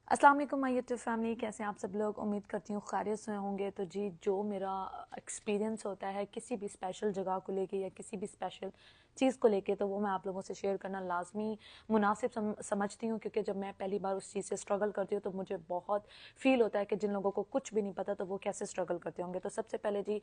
अस्सलाम वालेकुम my YouTube family, कैसे हैं आप सब लोग। उम्मीद करती हूँ खैरियत से होंगे। तो जी, जो मेरा एक्सपीरियंस होता है किसी भी स्पेशल जगह को लेके या किसी भी स्पेशल चीज़ को लेके, तो वो मैं आप लोगों से शेयर करना लाजमी मुनासिब समझती हूँ, क्योंकि जब मैं पहली बार उस चीज़ से स्ट्रगल करती हूँ तो मुझे बहुत फील होता है कि जिन लोगों को कुछ भी नहीं पता तो वो कैसे स्ट्रगल करते होंगे। तो सबसे पहले जी,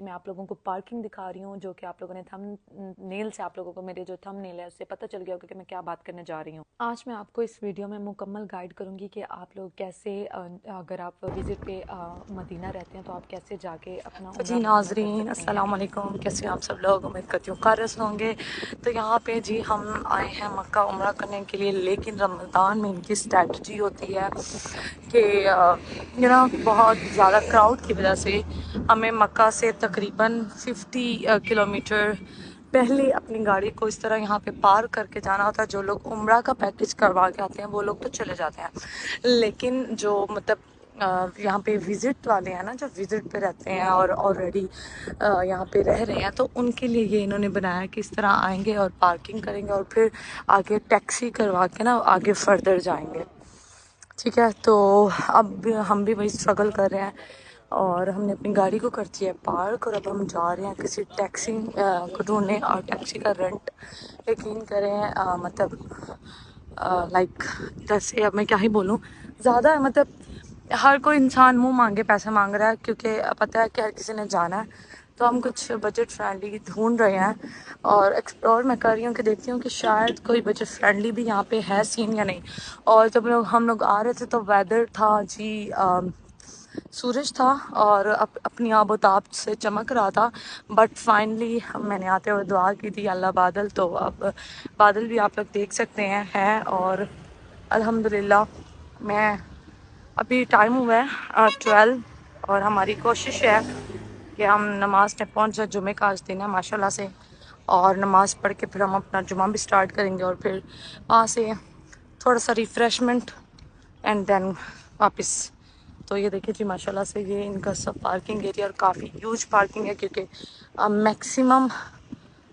मैं आप लोगों को पार्किंग दिखा रही हूँ, जो कि आप लोगों ने थंब नेल से, आप लोगों को मेरे जो थंब नेल है उससे पता चल गया होगा कि मैं क्या बात करने जा रही हूँ। आज मैं आपको इस वीडियो में मुकम्मल गाइड करूंगी कि आप लोग कैसे अगर आप विजिट पे मदीना रहते हैं तो आप कैसे जाके अपना तो उम्रा जी मुकम्मल कर नाजरीन सकते हैं। अस्सलाम वालेकुम, कैसे हैं आप सब लोग। उम्मीद करती हूँ खैरियत होंगे। तो यहाँ पे जी हम आए हैं मक्का उम्रा करने के लिए, लेकिन रमज़ान में इनकी स्ट्रेटजी होती है कि बहुत ज़्यादा क्राउड की वजह से हमें मक्का से तकरीबन 50 किलोमीटर पहले अपनी गाड़ी को इस तरह यहाँ पे पार करके जाना होता है। जो लोग उम्रा का पैकेज करवा के आते हैं वो लोग तो चले जाते हैं, लेकिन जो मतलब यहाँ पे विजिट वाले हैं ना, जो विजिट पे रहते हैं और ऑलरेडी यहाँ पे रह रहे हैं, तो उनके लिए ये इन्होंने बनाया कि इस तरह आएंगे और पार्किंग करेंगे और फिर आगे टैक्सी करवा के ना आगे फर्दर जाएंगे। ठीक है, तो अब हम भी वही स्ट्रगल कर रहे हैं और हमने अपनी गाड़ी को कर दिया है पार्क और अब हम जा रहे हैं किसी टैक्सी को ढूंढने। और टैक्सी का रेंट यकीन करें लाइक जैसे अब मैं क्या ही बोलूँ, ज़्यादा है। मतलब हर कोई इंसान मुंह मांगे पैसे मांग रहा है, क्योंकि पता है कि हर किसी ने जाना है। तो हम कुछ बजट फ्रेंडली ढूंढ रहे हैं और एक्सप्लोर मैं कर रही हूँ कि देखती हूँ कि शायद कोई बजट फ्रेंडली भी यहाँ पे है सीन या नहीं। और जब हम लोग आ रहे थे तो वेदर था जी, सूरज था और अपनी आबोताब से चमक रहा था। बट फाइनली मैंने आते हुए दुआ की थी अल्लाह बादल, तो अब बादल भी आप लोग देख सकते हैं है। और अल्हम्दुलिल्लाह मैं अभी टाइम हुआ है 12 और हमारी कोशिश है कि हम नमाज में पहुंच जाए। जुमे का आज दिन है माशाल्लाह से, और नमाज पढ़ के फिर हम अपना जुमा भी स्टार्ट करेंगे और फिर वहाँ से थोड़ा सा रिफ़्रेशमेंट एंड देन वापस। तो ये देखिए जी माशाल्लाह से ये इनका सब पार्किंग एरिया और काफ़ी ह्यूज पार्किंग है, क्योंकि मैक्सिमम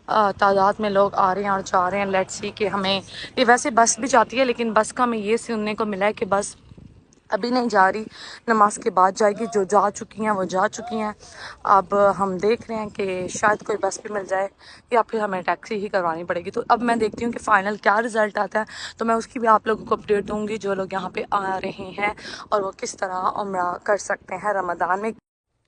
तादाद में लोग आ रहे हैं और जा रहे हैं। लेट्स सी कि हमें ये वैसे बस भी जाती है, लेकिन बस का हमें ये सुनने को मिला है कि बस अभी नहीं जा रही, नमाज के बाद जाएगी। जो जा चुकी हैं वो जा चुकी हैं। अब हम देख रहे हैं कि शायद कोई बस भी मिल जाए या फिर हमें टैक्सी ही करवानी पड़ेगी। तो अब मैं देखती हूँ कि फ़ाइनल क्या रिज़ल्ट आता है, तो मैं उसकी भी आप लोगों को अपडेट दूँगी, जो लोग यहाँ पे आ रहे हैं और वो किस तरह उम्रा कर सकते हैं रमज़ान में।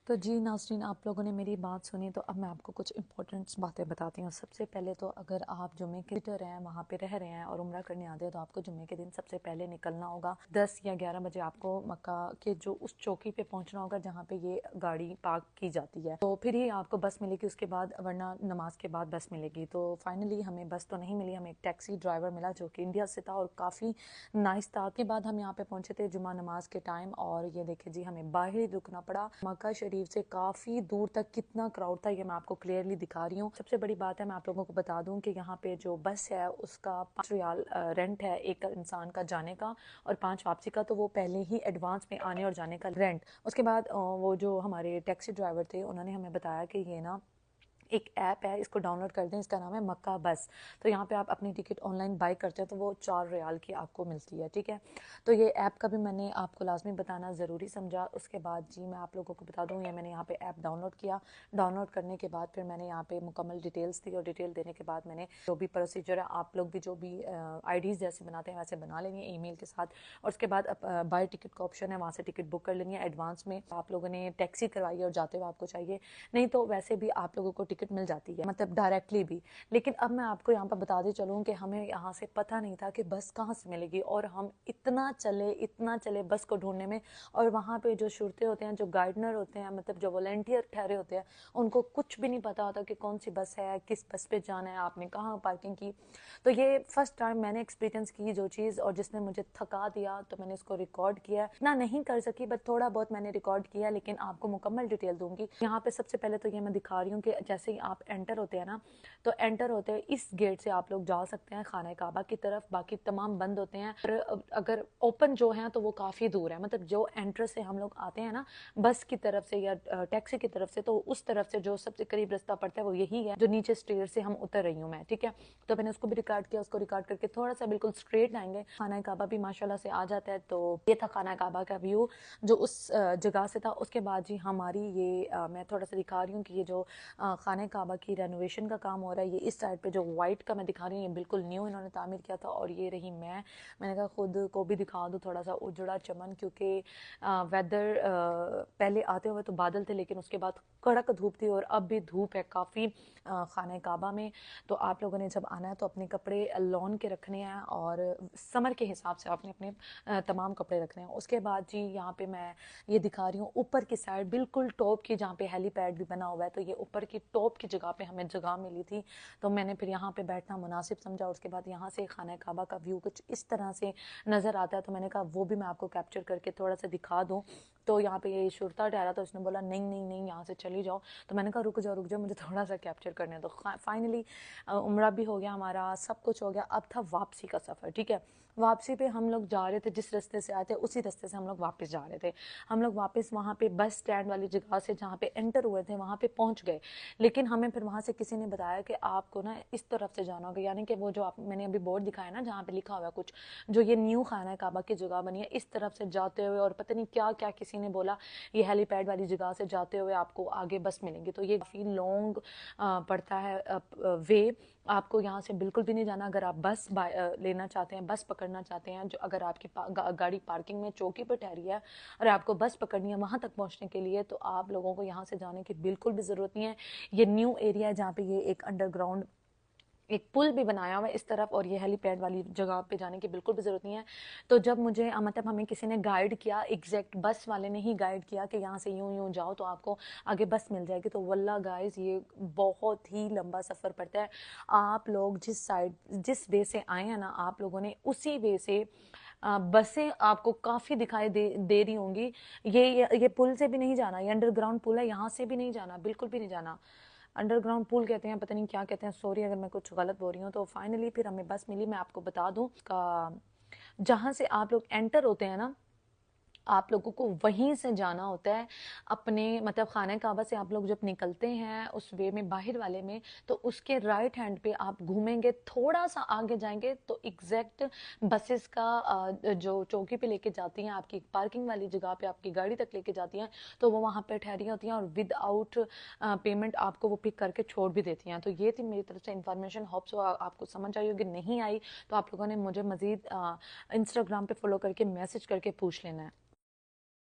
तो जी नाज़रीन, आप लोगों ने मेरी बात सुनी, तो अब मैं आपको कुछ इंपॉर्टेंट बातें बताती हूँ। सबसे पहले तो अगर आप जुम्मे के विजिटर हैं, वहाँ पे रह रहे हैं और उम्रा करने आते हैं, तो आपको जुम्मे के दिन सबसे पहले निकलना होगा। 10 या 11 बजे आपको मक्का के जो उस चौकी पे पहुँचना होगा जहाँ पे ये गाड़ी पार्क की जाती है। तो फिर ही आपको बस मिलेगी उसके बाद, वरना नमाज के बाद बस मिलेगी। तो फाइनली हमें बस तो नहीं मिली, हमें एक टैक्सी ड्राइवर मिला जो कि इंडिया से था और काफ़ी नाइस था। के बाद हम यहाँ पे पहुंचे थे जुमा नमाज के टाइम, और ये देखिए जी हमें बाहर ही रुकना पड़ा। मक्का शरीफ से काफ़ी दूर तक कितना क्राउड था ये मैं आपको क्लियरली दिखा रही हूँ। सबसे बड़ी बात है, मैं आप लोगों को बता दूं कि यहाँ पे जो बस है उसका 5 रियाल रेंट है एक इंसान का जाने का और 5 वापसी का। तो वो पहले ही एडवांस में आने और जाने का रेंट। उसके बाद वो जो हमारे टैक्सी ड्राइवर थे उन्होंने हमें बताया कि ये ना एक ऐप है, इसको डाउनलोड कर दें, इसका नाम है मक्का बस। तो यहाँ पे आप अपनी टिकट ऑनलाइन बाई करते हैं तो वो 4 रियाल की आपको मिलती है। ठीक है, तो ये ऐप का भी मैंने आपको लाजमी बताना ज़रूरी समझा। उसके बाद जी मैं आप लोगों को बता दूँ, ये मैंने यहाँ पे ऐप डाउनलोड किया। डाउनलोड करने के बाद फिर मैंने यहाँ पे मुकम्मल डिटेल्स दी और डिटेल देने के बाद मैंने जो भी प्रोसीजर है, आप लोग भी जो भी आईडीज़ जैसे बनाते हैं वैसे बना लेंगे ईमेल के साथ। और उसके बाद बाय टिकट का ऑप्शन है, वहाँ से टिकट बुक कर लेंगे एडवांस में। आप लोगों ने टैक्सी करवाई और जाते हुए आपको चाहिए, नहीं तो वैसे भी आप लोगों को टिकट मिल जाती है, मतलब डायरेक्टली भी। लेकिन अब मैं आपको यहाँ पर बताते चलूँ कि हमें यहाँ से पता नहीं था कि बस कहाँ से मिलेगी, और हम इतना चले बस को ढूंढने में। और वहाँ पे जो शुरते होते हैं, जो गाइडनर होते हैं, मतलब जो वॉलंटियर ठहरे होते हैं, उनको कुछ भी नहीं पता होता कि कौन सी बस है, किस बस पे जाना है, आपने कहाँ पार्किंग की। तो ये फर्स्ट टाइम मैंने एक्सपीरियंस की जो चीज़, और जिसने मुझे थका दिया, तो मैंने इसको रिकॉर्ड किया। इतना नहीं कर सकी बट थोड़ा बहुत मैंने रिकॉर्ड किया, लेकिन आपको मुकम्मल डिटेल दूंगी। यहाँ पे सबसे पहले तो ये मैं दिखा रही हूँ कि जैसे जैसे ही आप एंटर होते हैं ना, तो एंटर होते हैं इस गेट से आप लोग जा सकते हैं खाना काबा की तरफ, बाकी तमाम बंद होते हैं। और अगर ओपन जो है तो वो काफ़ी दूर है, मतलब जो एंट्रेंस से हम लोग आते हैं ना बस की तरफ से या टैक्सी की तरफ से, तो उस तरफ से जो सबसे करीब रास्ता पड़ता है वो यही है, जो नीचे स्टेयर से हम उतर रही हूँ मैं, ठीक है। तो मैंने उसको भी रिकॉर्ड किया, उसको रिकॉर्ड करके थोड़ा सा बिल्कुल स्ट्रेट आएंगे, खाना काबा भी माशाल्लाह से आ जाता है। तो ये था खाना काबा का व्यू जो उस जगह से था। उसके बाद जी हमारी ये मैं थोड़ा सा दिखा रही हूँ कि ये जो खाना काबा की रेनोवेशन का काम हो रहा है, ये इस साइड पे जो वाइट का मैं दिखा रही हूँ ये बिल्कुल न्यू इन्होंने तामीर किया था। और ये रही मैंने कहा खुद को भी दिखा दूँ थोड़ा सा उजड़ा चमन, क्योंकि वेदर पहले आते हुए तो बादल थे लेकिन उसके बाद कड़क धूप थी और अब भी धूप है काफ़ी खाने काबा में। तो आप लोगों ने जब आना है तो अपने कपड़े लॉन के रखने हैं और समर के हिसाब से आपने अपने तमाम कपड़े रखने हैं। उसके बाद जी यहाँ पे मैं ये दिखा रही हूँ ऊपर की साइड बिल्कुल टॉप की, जहाँ पे हेलीपैड भी बना हुआ है, तो ये ऊपर की टॉप की जगह पे हमें जगह मिली थी, तो मैंने फिर यहाँ पे बैठना मुनासिब समझा। उसके बाद यहाँ से खाना काबा का व्यू कुछ इस तरह से नज़र आता है, तो मैंने कहा वो भी मैं आपको कैप्चर करके थोड़ा सा दिखा दूँ। तो यहाँ पे ये शुरता ठहरा तो उसने बोला नहीं नहीं नहीं यहाँ से चली जाओ, तो मैंने कहा रुक जाओ मुझे थोड़ा सा कैप्चर करने दो। फाइनली उम्रा भी हो गया हमारा, सब कुछ हो गया। अब था वापसी का सफ़र, ठीक है। वापसी पे हम लोग जा रहे थे जिस रास्ते से आए थे उसी रास्ते से हम लोग वापस जा रहे थे। हम लोग वापस वहाँ पे बस स्टैंड वाली जगह से जहाँ पे एंटर हुए थे वहाँ पे पहुँच गए, लेकिन हमें फिर वहाँ से किसी ने बताया कि आपको ना इस तरफ से जाना होगा, यानी कि वो जो आप मैंने अभी बोर्ड दिखाया ना जहाँ पे लिखा हुआ है कुछ, जो ये न्यू खाना काबा की जगह बनी है, इस तरफ से जाते हुए, और पता नहीं क्या क्या किसी ने बोला ये हेलीपैड वाली जगह से जाते हुए आपको आगे बस मिलेंगी। तो ये काफ़ी लॉन्ग पड़ता है वे, आपको यहाँ से बिल्कुल भी नहीं जाना। अगर आप बस लेना चाहते हैं, बस पकड़ना चाहते हैं, जो अगर आपकी गाड़ी पार्किंग में चौकी पर ठहरी है और आपको बस पकड़नी है वहाँ तक पहुँचने के लिए, तो आप लोगों को यहाँ से जाने की बिल्कुल भी ज़रूरत नहीं है। ये न्यू एरिया है जहाँ पे ये एक अंडरग्राउंड एक पुल भी बनाया हुआ है इस तरफ, और ये हेलीपैड वाली जगह पे जाने की बिल्कुल भी ज़रूरत नहीं है। तो जब मुझे मतलब हमें किसी ने गाइड किया, एग्जैक्ट बस वाले ने ही गाइड किया कि यहाँ से यूं यूं जाओ तो आपको आगे बस मिल जाएगी, तो वल्लाह गाइस ये बहुत ही लंबा सफ़र पड़ता है। आप लोग जिस साइड जिस वे से आए हैं ना, आप लोगों ने उसी वे से बसें आपको काफ़ी दिखाई दे रही होंगी। ये पुल से भी नहीं जाना, ये अंडरग्राउंड पुल है, यहाँ से भी नहीं जाना, बिल्कुल भी नहीं जाना। अंडरग्राउंड पुल कहते हैं, पता नहीं क्या कहते हैं, सॉरी अगर मैं कुछ गलत बोल रही हूँ। तो फाइनली फिर हमें बस मिली। मैं आपको बता दूँ का जहाँ से आप लोग एंटर होते हैं ना, आप लोगों को वहीं से जाना होता है अपने मतलब खाना काबा से। आप लोग जब निकलते हैं उस वे में बाहर वाले में, तो उसके राइट हैंड पे आप घूमेंगे, थोड़ा सा आगे जाएंगे तो एग्जैक्ट बसेस का जो चौकी पे लेके जाती हैं आपकी पार्किंग वाली जगह पे आपकी गाड़ी तक लेके जाती हैं, तो वो वहाँ पे ठहरी होती हैं और विदाउट पेमेंट आपको वो पिक करके छोड़ भी देती हैं। तो ये थी मेरी तरफ से इन्फॉर्मेशन, होप सो आपको समझ आई होगी। नहीं आई तो आप लोगों ने मुझे मज़ीद इंस्टाग्राम पे फॉलो करके मैसेज करके पूछ लेना है।